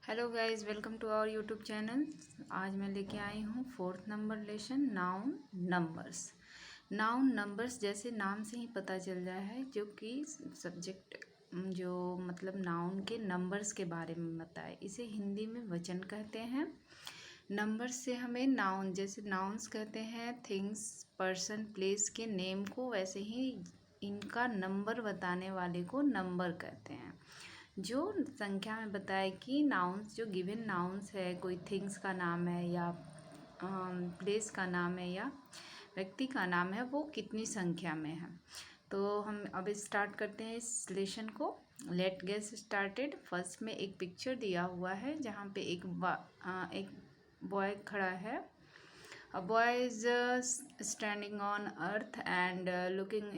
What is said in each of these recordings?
Hello guys, welcome to our YouTube channel. आज मैं लेके आई हूँ 4th number lesson noun numbers. Noun numbers जैसे नाम से ही पता चल रहा है जो कि सब्जेक्ट जो मतलब नाउन के नंबर्स के बारे में बताए। इसे हिंदी में वचन कहते हैं। नंबर्स से हमें नाउन जैसे नाउन्स कहते हैं थिंग्स, पर्सन, प्लेस के नेम को, वैसे ही इनका नंबर बताने वाले को नंबर कहते हैं। जो संख्या में बताए कि नाउन्स जो गिवन नाउन्स है, कोई थिंग्स का नाम है या प्लेस का नाम है या व्यक्ति का नाम है, वो कितनी संख्या में है। तो हम अब स्टार्ट करते हैं इस लेसन को। Let get started. फर्स्ट में एक पिक्चर दिया हुआ है जहाँ पे एक बॉय खड़ा है। A boy is standing on earth and looking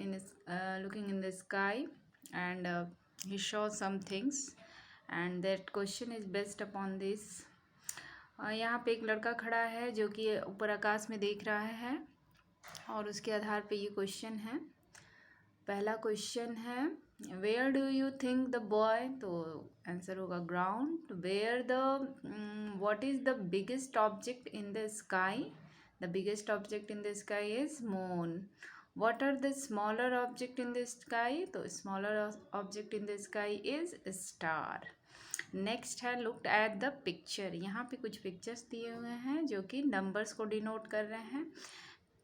in the sky, and he shows some things, and that question is based upon this. यहाँ पे एक लड़का खड़ा है जो कि ऊपर आकाश में देख रहा है और उसके आधार पे ये क्वेश्चन है। पहला क्वेश्चन है where do you think the boy, तो आंसर होगा ground. Where the what is the biggest object in the sky, the biggest object in the sky is moon. What are the smaller object in the sky, तो smaller object in the sky is star. Next है looked at the picture। यहाँ पे कुछ pictures दिए हुए हैं जो कि नंबर्स को डिनोट कर रहे हैं।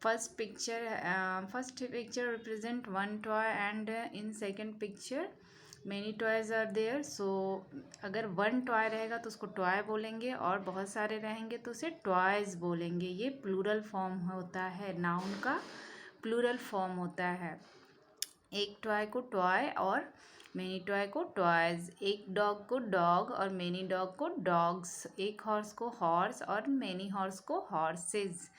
First picture represent one toy and in second picture many toys are there. So अगर वन टॉय रहेगा तो उसको टॉय बोलेंगे और बहुत सारे रहेंगे तो उसे टॉयज बोलेंगे। ये प्लूरल फॉर्म होता है, नाउन का प्लूरल फॉर्म होता है। एक टॉय को टॉय और मैनी टॉय को टॉयज। एक डॉग को डॉग और मैनी डॉग को डॉग्स। एक हॉर्स को हॉर्स और मैनी हॉर्स को हॉर्सेज।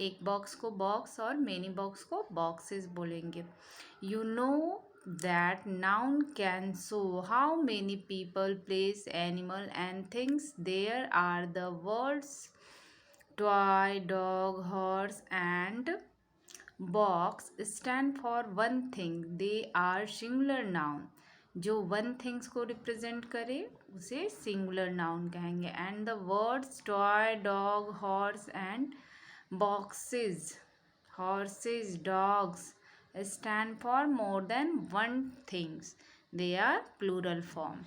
एक बॉक्स को बॉक्स और मैनी बॉक्स को बॉक्सेस बोलेंगे। You know that noun can show how many people, place, animal and things there are. The words toy, dog, horse and box stand for one thing. They are singular noun. जो one things को represent करे उसे singular noun कहेंगे। And the words toy, dog, horse and boxes, horses, dogs stand for more than one things. They are plural form.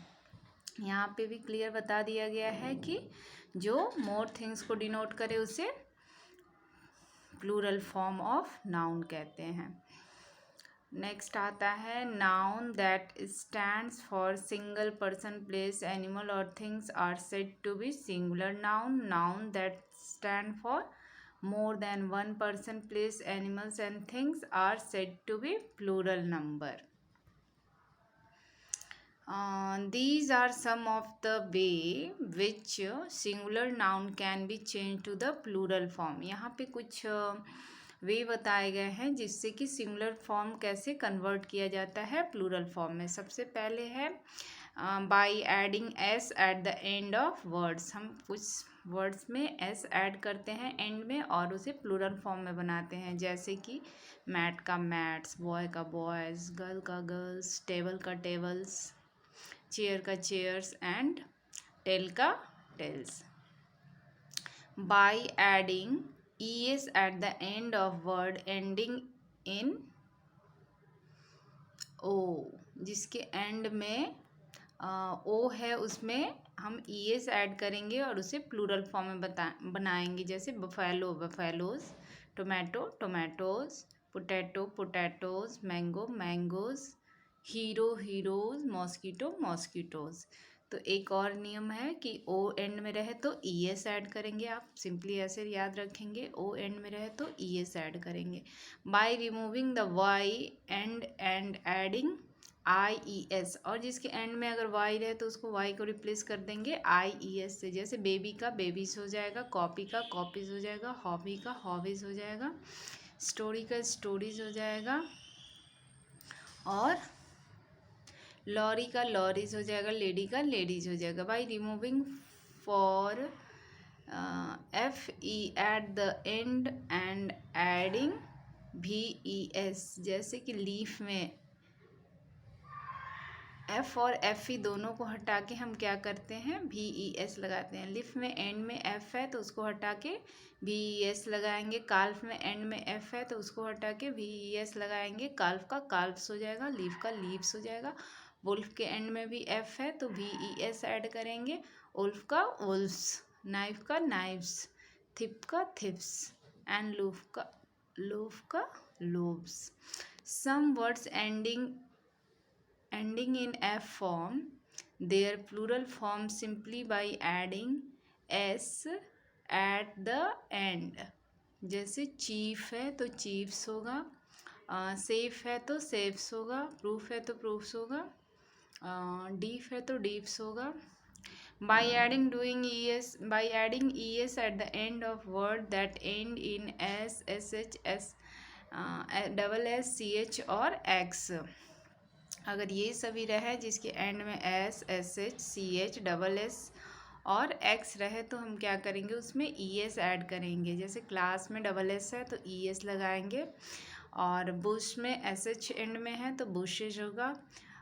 यहाँ पे भी clear बता दिया गया है कि जो मोर थिंग्स को डिनोट करे उसे प्लूरल फॉर्म ऑफ नाउन कहते हैं। नेक्स्ट आता है noun that stands for single person, place, animal और things are said to be singular noun. Noun that stand for more than one person, place, animals and things are said to be plural number. These are some of the way which singular noun can be changed to the plural form. यहाँ पे कुछ वे बताए गए हैं जिससे कि singular form कैसे convert किया जाता है प्लूरल फॉर्म में। सबसे पहले है by adding S eight the end of words. हम कुछ वर्ड्स में एस ऐड करते हैं एंड में और उसे प्लूरल फॉर्म में बनाते हैं, जैसे कि मैट का मैट्स, बॉय का बॉयज़, गर्ल का गर्ल्स, टेबल का टेबल्स, चेयर का चेयर्स एंड टेल का tails. By adding es at the end of word ending in o, जिसके एंड में ओ है उसमें हम es ऐड करेंगे और उसे प्लूरल फॉर्म में बनाएंगे, जैसे buffalo, buffaloes, tomato, tomatoes, potato, potatoes, mango, mangoes, hero, heroes, mosquito, mosquitoes. तो एक और नियम है कि ओ एंड में रहे तो es ऐड करेंगे। आप सिंपली ऐसे याद रखेंगे, ओ एंड में रहे तो es ऐड करेंगे। By removing the Y and adding IES, और जिसके एंड में अगर वाई रहे तो उसको वाई को रिप्लेस कर देंगे IES से। जैसे बेबी का बेबीज हो जाएगा, कॉपी का कॉपीज हो जाएगा, हॉबी का हॉबीज हो जाएगा, स्टोरी का स्टोरीज हो जाएगा और लॉरी का लॉरीज हो जाएगा, लेडी का लेडीज हो जाएगा। By removing for FE eight the and and adding VES, जैसे कि लीफ में एफ और एफ ई दोनों को हटा के हम क्या करते हैं, भी ई एस लगाते हैं। लिफ में एंड में एफ है तो उसको हटा के भी ई एस लगाएंगे। काल्फ में एंड में एफ है तो उसको हटा के भी ई एस लगाएंगे। काल्फ का काल्फ्स हो जाएगा, लीफ का लीव्स हो जाएगा। वुल्फ के एंड में भी एफ है तो भी ई एस ऐड करेंगे। उल्फ का वुल्फ्स, नाइफ का नाइव्स, थिप का थिप्स एंड लूफ का loaves. Some words ending in F form, their plural form simply by adding s at the end। जैसे चीफ है तो चीफ्स होगा, सेफ है तो सेफ्स होगा, प्रूफ है तो प्रूफ्स होगा, डीफ है तो डीप्स होगा। by adding es at the end of word that end in s, sh, double s, ch और x। अगर ये सभी रहे जिसके एंड में S, S H, C H, double S और एक्स रहे तो हम क्या करेंगे, उसमें ई एस ऐड करेंगे। जैसे क्लास में डबल एस है तो ई एस लगाएंगे, और बुश में एस एच एंड में है तो बुशेज होगा,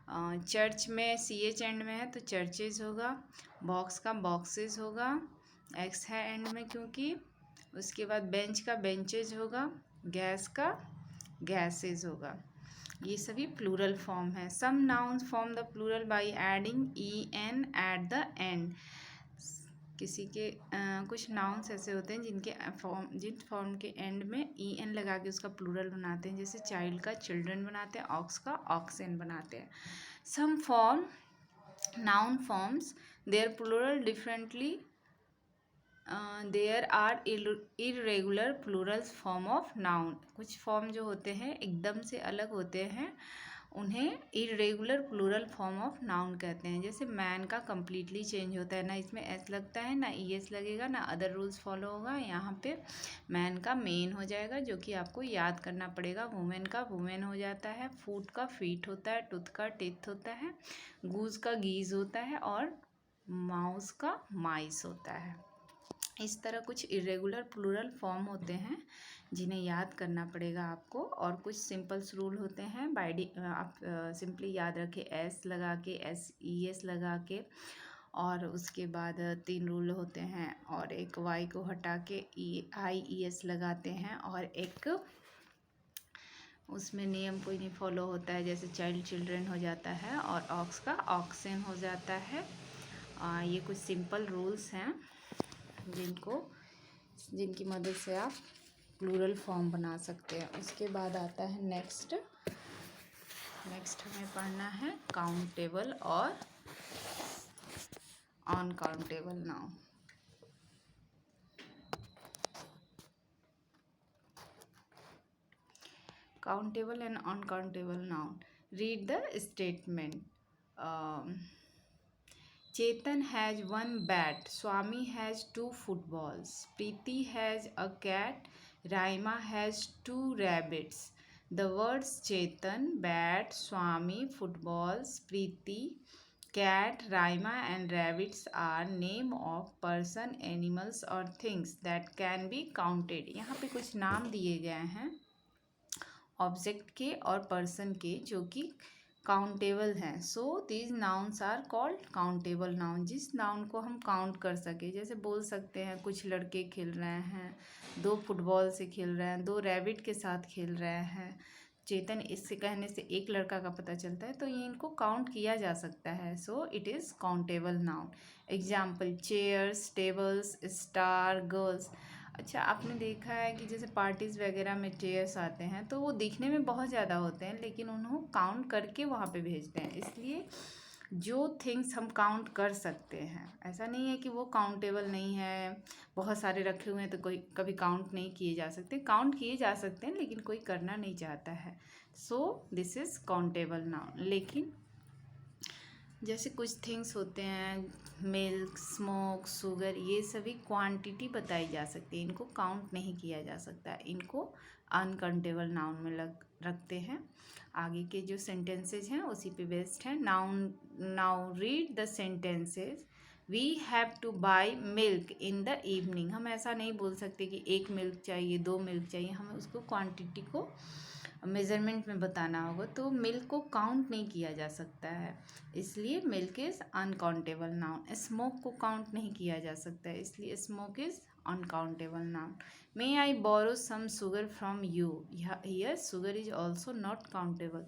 चर्च में सी एच एंड में है तो चर्चेज होगा, बॉक्स का बॉक्सेज होगा, एक्स है एंड में क्योंकि। उसके बाद बेंच का बेंचेज होगा, गैस का गैसेज होगा। ये सभी प्लूरल फॉर्म है। Some nouns form the plural by adding E N at the end. किसी के कुछ नाउन्स ऐसे होते हैं जिन फॉर्म के एंड में ई एन लगा के उसका प्लूरल बनाते हैं। जैसे चाइल्ड का चिल्ड्रन बनाते हैं, ऑक्स का ऑक्सेन बनाते हैं। Some form noun forms their plural differently, there are irregular plurals form of noun. कुछ फॉर्म जो होते हैं एकदम से अलग होते हैं, उन्हें irregular plural form of noun कहते हैं। जैसे मैन का कम्प्लीटली चेंज होता है, ना इसमें एस लगता है ना ई एस लगेगा, ना अदर रूल्स फॉलो होगा। यहाँ पे मैन का मेन हो जाएगा जो कि आपको याद करना पड़ेगा। वुमेन का वुमेन हो जाता है, फूट का फीट होता है, टूथ का टिथ होता है, गूज का गीज होता है और माउस का माइस होता है। इस तरह कुछ इरेगुलर प्लूरल फॉर्म होते हैं जिन्हें याद करना पड़ेगा आपको। और कुछ सिंपल्स रूल होते हैं, आप सिंपली याद रखें एस लगा के, एस ई एस लगा के। और उसके बाद 3 रूल होते हैं, और एक वाई को हटा के आई ई एस लगाते हैं, और एक उसमें नियम कोई नहीं फॉलो होता है, जैसे चाइल्ड चिल्ड्रन हो जाता है और ऑक्स का ऑक्सेन हो जाता है। ये कुछ सिंपल रूल्स हैं जिनकी मदद से आप प्लूरल फॉर्म बना सकते हैं। उसके बाद आता है नेक्स्ट हमें पढ़ना है काउंटेबल और uncountable noun. Countable and uncountable noun. Read the statement. Chetan has 1 bat, Swami has 2 footballs, Preeti has a cat, Raima has 2 rabbits. The words Chetan, bat, Swami, footballs, Preeti, cat, Raima and rabbits are name of person, animals or things that can be counted। यहाँ पे कुछ नाम दिए गए हैं object के और person के जो कि काउंटेबल हैं। So these nouns are called countable noun. जिस नाउन को हम काउंट कर सके, जैसे बोल सकते हैं कुछ लड़के खेल रहे हैं, 2 फुटबॉल से खेल रहे हैं, 2 रैबिट के साथ खेल रहे हैं। चेतन इससे कहने से एक लड़का का पता चलता है, तो ये इनको काउंट किया जा सकता है। So it is countable noun. Example chairs, tables, star, girls. अच्छा, आपने देखा है कि जैसे पार्टीज़ वगैरह में चेयर्स आते हैं तो वो दिखने में बहुत ज़्यादा होते हैं, लेकिन उन्हों काउंट करके वहाँ पे भेजते हैं। इसलिए जो थिंग्स हम काउंट कर सकते हैं, ऐसा नहीं है कि वो काउंटेबल नहीं है। बहुत सारे रखे हुए हैं तो कोई कभी काउंट नहीं किए जा सकते। काउंट किए जा सकते हैं लेकिन कोई करना नहीं चाहता है। So this is countable noun. लेकिन जैसे कुछ थिंग्स होते हैं, मिल्क, स्मोक, शुगर, ये सभी क्वांटिटी बताई जा सकती है, इनको काउंट नहीं किया जा सकता, इनको अनकाउंटेबल नाउन में रखते हैं। आगे के जो सेंटेंसेज हैं उसी पे बेस्ड है। Now read the sentences. We have to buy milk in the evening. हम ऐसा नहीं बोल सकते कि 1 मिल्क चाहिए, 2 मिल्क चाहिए, हमें उसको क्वांटिटी को मेज़रमेंट में बताना होगा, तो मिल्क को काउंट नहीं किया जा सकता है, इसलिए milk is uncountable noun. Smoke को काउंट नहीं किया जा सकता है, इसलिए smoke is uncountable noun. May I borrow some sugar from you, here sugar is also not countable.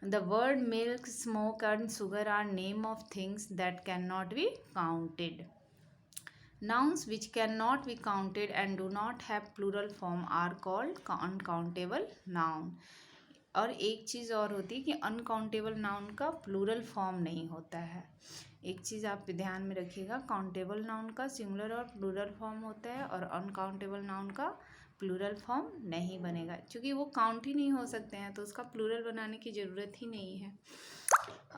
The word milk, smoke and sugar are name of things that cannot be counted. Nouns which cannot be counted and do not have plural form are called uncountable noun. और एक चीज़ और होती है कि uncountable noun का plural form नहीं होता है। एक चीज़ आप ध्यान में रखिएगा, काउंटेबल नाउन का सिंगुलर और प्लूरल फॉर्म होता है और अनकाउंटेबल नाउन का प्लूरल फॉर्म नहीं बनेगा, क्योंकि वो काउंट ही नहीं हो सकते हैं तो उसका प्लूरल बनाने की ज़रूरत ही नहीं है।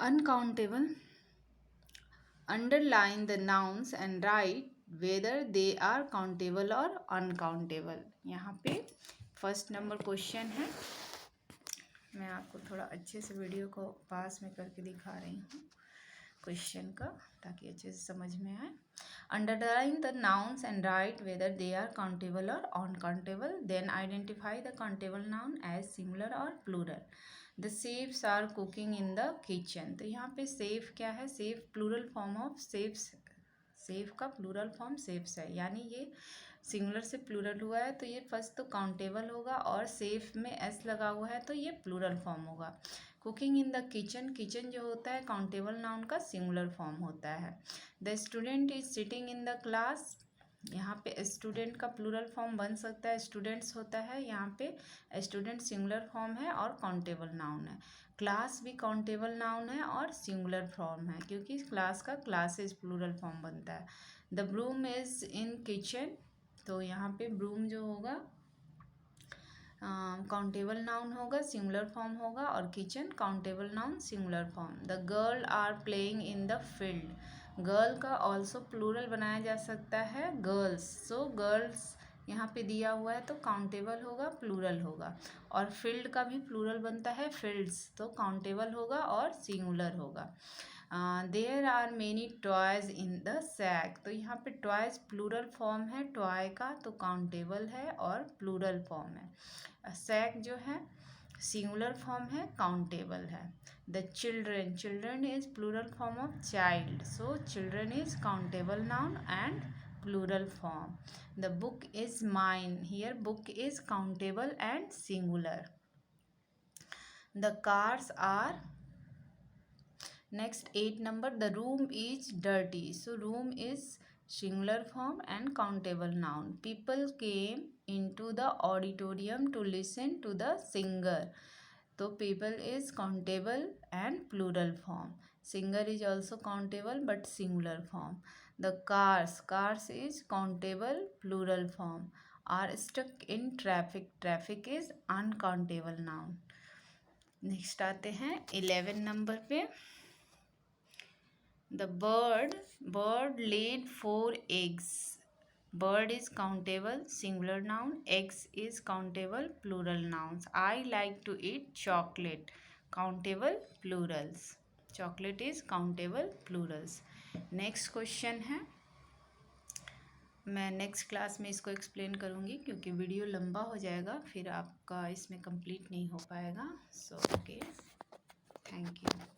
Uncountable, underline the nouns and write whether they are countable और अनकाउंटेबल। यहाँ पे फर्स्ट नंबर क्वेश्चन है, मैं आपको थोड़ा अच्छे से वीडियो को पास में करके दिखा रही हूँ क्वेश्चन का, ताकि अच्छे से समझ में आए। Underline the nouns and write whether they are countable और uncountable, then identify the countable noun as singular और plural. The chefs are cooking in the kitchen, तो यहाँ पे सेफ क्या है, chef plural form of chefs, chef का plural form chefs है, यानी ये सिंगुलर से प्लूरल हुआ है तो ये फर्स्ट तो काउंटेबल होगा, और सेफ में एस लगा हुआ है तो ये प्लूरल फॉर्म होगा। Cooking in the kitchen, kitchen जो होता है काउंटेबल नाउन का सिंगुलर फॉर्म होता है। The student is sitting in the class, यहाँ पे स्टूडेंट का प्लूरल फॉर्म बन सकता है, स्टूडेंट्स होता है, यहाँ पे स्टूडेंट सिंगुलर फॉर्म है और काउंटेबल नाउन है। क्लास भी काउंटेबल नाउन है और सिंगुलर फॉर्म है, क्योंकि क्लास का क्लासेज प्लूरल फॉर्म बनता है। The broom is in kitchen, तो यहाँ पे ब्रूम जो होगा काउंटेबल नाउन होगा, सिंगुलर फॉर्म होगा, और kitchen countable noun singular form. The girl are playing in the field, girl का ऑल्सो प्लूरल बनाया जा सकता है गर्ल्स, सो गर्ल्स यहाँ पे दिया हुआ है तो काउंटेबल होगा, प्लूरल होगा। और फील्ड का भी प्लूरल बनता है फील्ड्स, तो काउंटेबल होगा और सिंगुलर होगा। There are many toys in the sack, तो यहाँ पे टॉयज प्लूरल फॉर्म है टॉय का, तो काउंटेबल है और प्लूरल फॉर्म है। सैक जो है सिंगुलर फॉर्म है, काउंटेबल है। The children, children is plural form of child, so children is countable noun and plural form. The book is mine, here book is countable and singular. The cars are, next 8 number, the room is dirty, so room is singular form and countable noun. People came into the auditorium to listen to the singer, so people is countable and plural form. Singer is also countable but singular form. The cars, cars is countable plural form. Are stuck in traffic, traffic is uncountable noun. Next आते हैं 11 number पे। The bird laid 4 eggs. Bird is countable singular noun, eggs is countable plural nouns. I like to eat chocolate, countable plurals. Chocolate is countable plurals. Next question है, मैं next class में इसको explain करूँगी क्योंकि video लंबा हो जाएगा, फिर आपका इसमें कंप्लीट नहीं हो पाएगा। So okay, thank you.